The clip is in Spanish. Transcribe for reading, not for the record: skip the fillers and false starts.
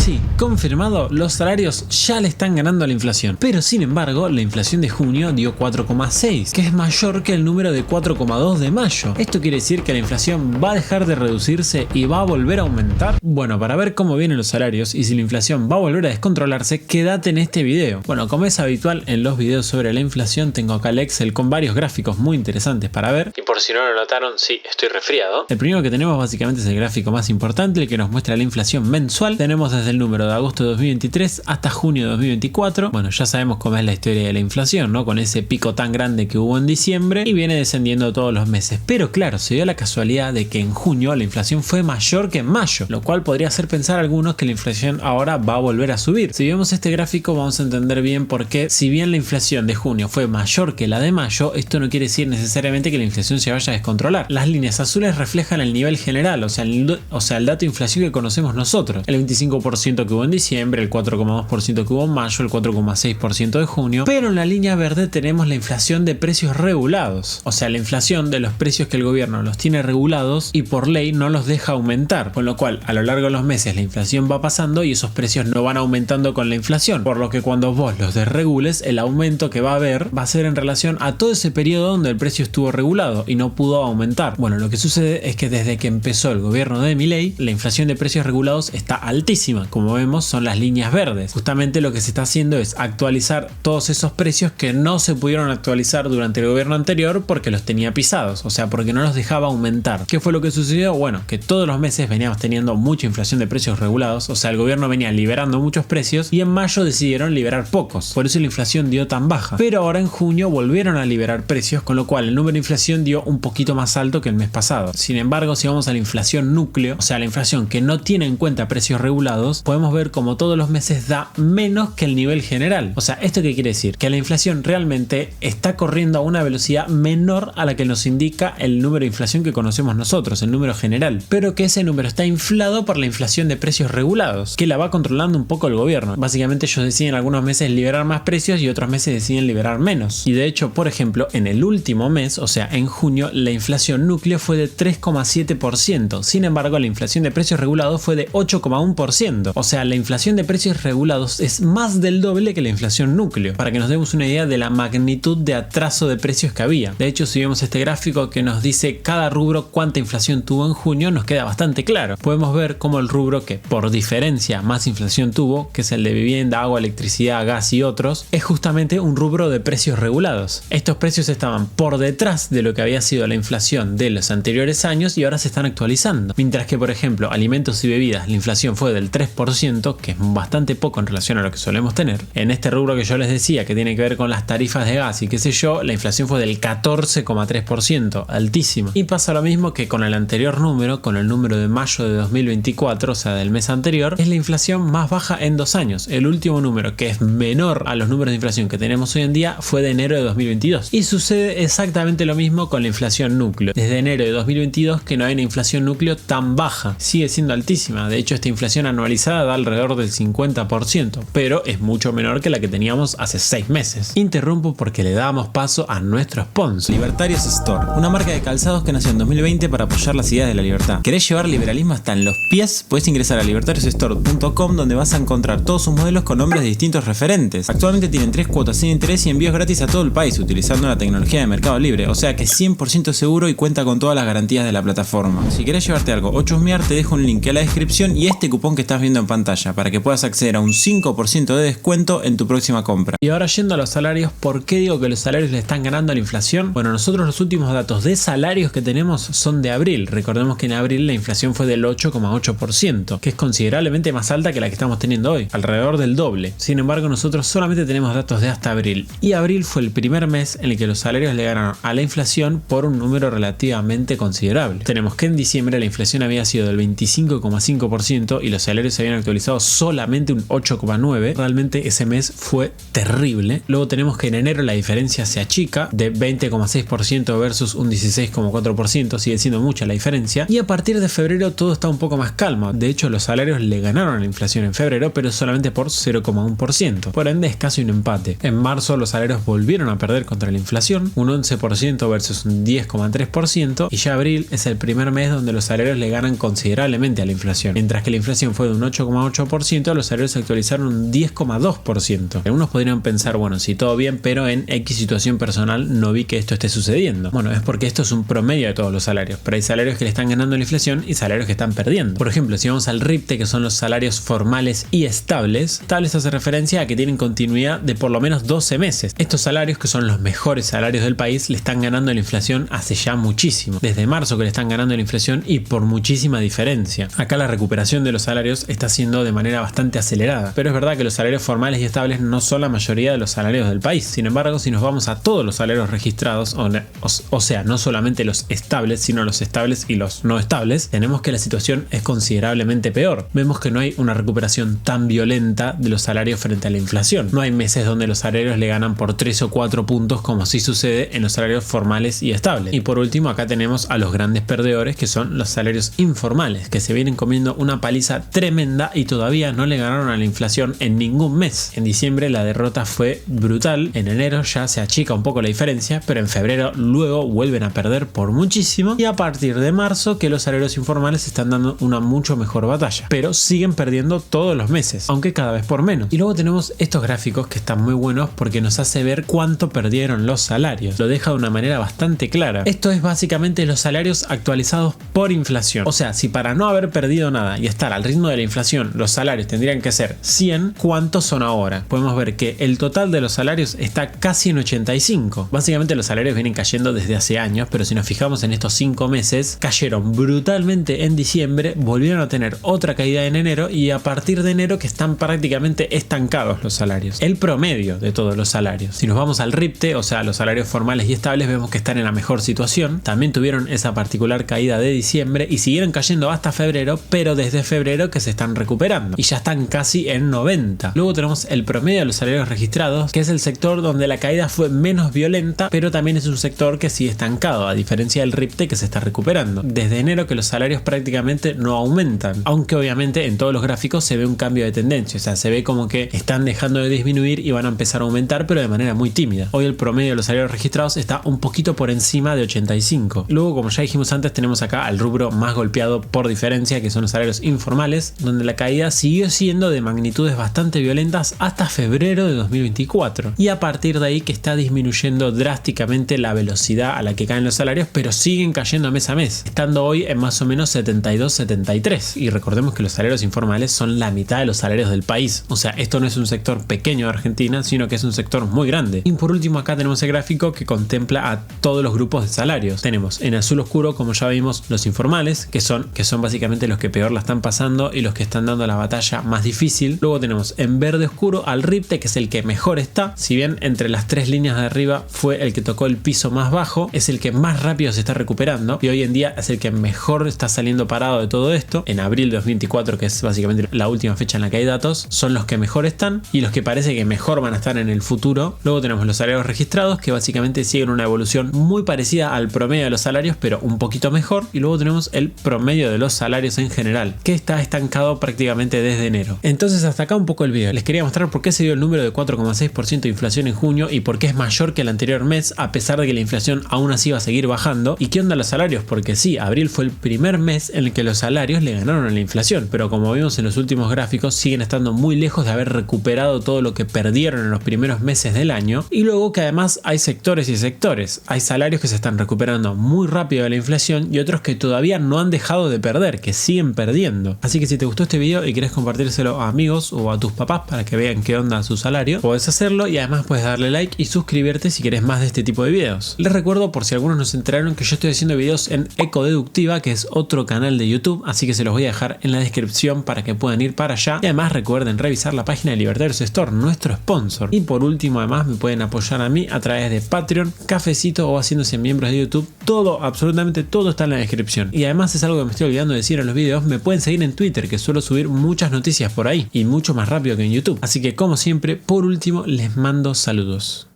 Sí, confirmado, los salarios ya le están ganando a la inflación. Pero sin embargo, la inflación de junio dio 4,6, que es mayor que el número de 4,2 de mayo. ¿Esto quiere decir que la inflación va a dejar de reducirse y va a volver a aumentar? Bueno, para ver cómo vienen los salarios y si la inflación va a volver a descontrolarse, quédate en este video. Bueno, como es habitual en los videos sobre la inflación, tengo acá el Excel con varios gráficos muy interesantes para ver. Y por si no lo notaron, sí, estoy resfriado. El primero que tenemos básicamente es el gráfico más importante, el que nos muestra la inflación mensual. Tenemos desde el número de agosto de 2023 hasta junio de 2024. Bueno, ya sabemos cómo es la historia de la inflación, ¿no? Con ese pico tan grande que hubo en diciembre y viene descendiendo todos los meses. Pero claro, se dio la casualidad de que en junio la inflación fue mayor que en mayo, lo cual podría hacer pensar a algunos que la inflación ahora va a volver a subir. Si vemos este gráfico vamos a entender bien por qué, si bien la inflación de junio fue mayor que la de mayo, esto no quiere decir necesariamente que la inflación se vaya a descontrolar. Las líneas azules reflejan el nivel general, o sea, el dato de inflación que conocemos nosotros. El 25% que hubo en diciembre, el 4,2% que hubo en mayo, el 4,6% de junio. Pero en la línea verde tenemos la inflación de precios regulados, o sea, la inflación de los precios que el gobierno los tiene regulados y por ley no los deja aumentar, con lo cual a lo largo de los meses la inflación va pasando y esos precios no van aumentando con la inflación, por lo que cuando vos los desregules, el aumento que va a haber va a ser en relación a todo ese periodo donde el precio estuvo regulado y no pudo aumentar. Bueno, lo que sucede es que desde que empezó el gobierno de Milei, la inflación de precios regulados está altísima. Como vemos, son las líneas verdes. Justamente lo que se está haciendo es actualizar todos esos precios que no se pudieron actualizar durante el gobierno anterior porque los tenía pisados, o sea, porque no los dejaba aumentar. ¿Qué fue lo que sucedió? Bueno, que todos los meses veníamos teniendo mucha inflación de precios regulados, o sea, el gobierno venía liberando muchos precios y en mayo decidieron liberar pocos. Por eso la inflación dio tan baja. Pero ahora en junio volvieron a liberar precios, con lo cual el número de inflación dio un poquito más alto que el mes pasado. Sin embargo, si vamos a la inflación núcleo, o sea, la inflación que no tiene en cuenta precios regulados, podemos ver como todos los meses da menos que el nivel general. O sea, ¿esto qué quiere decir? Que la inflación realmente está corriendo a una velocidad menor a la que nos indica el número de inflación que conocemos nosotros, el número general, pero que ese número está inflado por la inflación de precios regulados, que la va controlando un poco el gobierno. Básicamente ellos deciden algunos meses liberar más precios y otros meses deciden liberar menos. Y de hecho, por ejemplo, en el último mes, o sea, en junio, la inflación núcleo fue de 3,7%. Sin embargo, la inflación de precios regulados fue de 8,1%. O sea, la inflación de precios regulados es más del doble que la inflación núcleo, para que nos demos una idea de la magnitud de atraso de precios que había. De hecho, si vemos este gráfico que nos dice cada rubro cuánta inflación tuvo en junio, nos queda bastante claro. Podemos ver cómo el rubro que por diferencia más inflación tuvo, que es el de vivienda, agua, electricidad, gas y otros, es justamente un rubro de precios regulados. Estos precios estaban por detrás de lo que había sido la inflación de los anteriores años y ahora se están actualizando. Mientras que, por ejemplo, alimentos y bebidas, la inflación fue del 3%, que es bastante poco en relación a lo que solemos tener. En este rubro que yo les decía, que tiene que ver con las tarifas de gas y qué sé yo, la inflación fue del 14,3%, altísima. Y pasa lo mismo que con el anterior número, con el número de mayo de 2024, o sea, del mes anterior, es la inflación más baja en 2 años. El último número, que es menor a los números de inflación que tenemos hoy en día, fue de enero de 2022. Y sucede exactamente lo mismo con la inflación núcleo. Desde enero de 2022 que no hay una inflación núcleo tan baja. Sigue siendo altísima. De hecho, esta inflación anualizada da alrededor del 50%, pero es mucho menor que la que teníamos hace 6 meses. Interrumpo porque le damos paso a nuestro sponsor, Libertarios Store, una marca de calzados que nació en 2020 para apoyar las ideas de la libertad. ¿Querés llevar liberalismo hasta en los pies? Puedes ingresar a libertariosstore.com, donde vas a encontrar todos sus modelos con nombres de distintos referentes. Actualmente tienen 3 cuotas sin interés y envíos gratis a todo el país utilizando la tecnología de Mercado Libre, o sea que es 100% seguro y cuenta con todas las garantías de la plataforma. Si querés llevarte algo o chusmear, te dejo un link en la descripción y este cupón que estás viendo en pantalla para que puedas acceder a un 5% de descuento en tu próxima compra. Y ahora, yendo a los salarios, ¿por qué digo que los salarios le están ganando a la inflación? Bueno, nosotros los últimos datos de salarios que tenemos son de abril. Recordemos que en abril la inflación fue del 8,8%, que es considerablemente más alta que la que estamos teniendo hoy, alrededor del doble. Sin embargo, nosotros solamente tenemos datos de hasta abril, y abril fue el primer mes en el que los salarios le ganaron a la inflación por un número relativamente considerable. Tenemos que en diciembre la inflación había sido del 25,5% y los salarios se habían actualizado solamente un 8,9%. Realmente ese mes fue terrible. Luego tenemos que en enero la diferencia se achica de 20,6% versus un 16,4%, sigue siendo mucha la diferencia, y a partir de febrero todo está un poco más calmo. De hecho, los salarios le ganaron a la inflación en febrero, pero solamente por 0,1%. Por ende es casi un empate. En marzo los salarios volvieron a perder contra la inflación, un 11% versus un 10,3%, y ya abril es el primer mes donde los salarios le ganan considerablemente a la inflación. Mientras que la inflación fue de un 8,8%, los salarios se actualizaron un 10,2%. Algunos podrían pensar, bueno, sí, todo bien, pero en X situación personal no vi que esto esté sucediendo. Bueno, es porque esto es un promedio de todos los salarios, pero hay salarios que le están ganando la inflación y salarios que están perdiendo. Por ejemplo, si vamos al RIPTE, que son los salarios formales y estables, estables hace referencia a que tienen continuidad de por lo menos 12 meses. Estos salarios, que son los mejores salarios del país, le están ganando la inflación hace ya muchísimo. Desde marzo que le están ganando la inflación y por muchísima diferencia. Acá la recuperación de los salarios está siendo de manera bastante acelerada, pero es verdad que los salarios formales y estables no son la mayoría de los salarios del país. Sin embargo, si nos vamos a todos los salarios registrados, o sea, no solamente los estables, sino los estables y los no estables, tenemos que la situación es considerablemente peor. Vemos que no hay una recuperación tan violenta de los salarios frente a la inflación. No hay meses donde los salarios le ganan por 3 o 4 puntos, como sí sucede en los salarios formales y estables. Y por último, acá tenemos a los grandes perdedores, que son los salarios informales, que se vienen comiendo una paliza tremenda y todavía no le ganaron a la inflación en ningún mes. En diciembre la derrota fue brutal, en enero ya se achica un poco la diferencia, pero en febrero luego vuelven a perder por muchísimo, y a partir de marzo que los salarios informales están dando una mucho mejor batalla, pero siguen perdiendo todos los meses, aunque cada vez por menos. Y luego tenemos estos gráficos que están muy buenos porque nos hace ver cuánto perdieron los salarios. Lo deja de una manera bastante clara. Esto es básicamente los salarios actualizados por inflación. O sea, si para no haber perdido nada y estar al ritmo de la inflación los salarios tendrían que ser 100, ¿cuántos son ahora? Podemos ver que el total de los salarios está casi en 85. Básicamente los salarios vienen cayendo desde hace años, pero si nos fijamos en estos 5 meses, cayeron brutalmente en diciembre, volvieron a tener otra caída en enero y a partir de enero que están prácticamente estancados los salarios. El promedio de todos los salarios. Si nos vamos al RIPTE, o sea, los salarios formales y estables, vemos que están en la mejor situación. También tuvieron esa particular caída de diciembre y siguieron cayendo hasta febrero, pero desde febrero que se están recuperando y ya están casi en 90. Luego tenemos el promedio de los salarios registrados, que es el sector donde la caída fue menos violenta, pero también es un sector que sigue estancado, a diferencia del RIPTE que se está recuperando. Desde enero que los salarios prácticamente no aumentan, aunque obviamente en todos los gráficos se ve un cambio de tendencia, o sea, se ve como que están dejando de disminuir y van a empezar a aumentar, pero de manera muy tímida. Hoy el promedio de los salarios registrados está un poquito por encima de 85. Luego, como ya dijimos antes, tenemos acá al rubro más golpeado por diferencia, que son los salarios informales, donde la caída siguió siendo de magnitudes bastante violentas hasta febrero de 2024. Y a partir de ahí que está disminuyendo drásticamente la velocidad a la que caen los salarios, pero siguen cayendo mes a mes, estando hoy en más o menos 72-73. Y recordemos que los salarios informales son la mitad de los salarios del país. O sea, esto no es un sector pequeño de Argentina, sino que es un sector muy grande. Y por último, acá tenemos el gráfico que contempla a todos los grupos de salarios. Tenemos en azul oscuro, como ya vimos, los informales, que son básicamente los que peor la están pasando y los que están dando la batalla más difícil. Luego tenemos en verde oscuro al RIPTE, que es el que mejor está. Si bien entre las 3 líneas de arriba fue el que tocó el piso más bajo, es el que más rápido se está recuperando y hoy en día es el que mejor está saliendo parado de todo esto. En abril de 2024, que es básicamente la última fecha en la que hay datos, son los que mejor están y los que parece que mejor van a estar en el futuro. Luego tenemos los salarios registrados, que básicamente siguen una evolución muy parecida al promedio de los salarios, pero un poquito mejor. Y luego tenemos el promedio de los salarios en general, que está estancado prácticamente desde enero. Entonces hasta acá un poco el video. Les quería mostrar por qué se dio el número de 4,6% de inflación en junio y por qué es mayor que el anterior mes, a pesar de que la inflación aún así va a seguir bajando. ¿Y qué onda los salarios? Porque sí, abril fue el primer mes en el que los salarios le ganaron a la inflación, pero como vimos en los últimos gráficos, siguen estando muy lejos de haber recuperado todo lo que perdieron en los primeros meses del año. Y luego que además hay sectores y sectores. Hay salarios que se están recuperando muy rápido de la inflación y otros que todavía no han dejado de perder, que siguen perdiendo. Así que si te gustó este video y querés compartírselo a amigos o a tus papás para que vean qué onda su salario, podés hacerlo y además puedes darle like y suscribirte si querés más de este tipo de videos. Les recuerdo, por si algunos no se enteraron, que yo estoy haciendo videos en Ecodeductiva, que es otro canal de YouTube, así que se los voy a dejar en la descripción para que puedan ir para allá. Y además recuerden revisar la página de Libertarios Store, nuestro sponsor. Y por último, además me pueden apoyar a mí a través de Patreon, Cafecito o haciéndose miembros de YouTube. Todo, absolutamente todo está en la descripción. Y además es algo que me estoy olvidando de decir en los videos, me pueden seguir en Twitter, que suelo subir muchas noticias por ahí y mucho más rápido que en YouTube. Así que como siempre, por último, les mando saludos.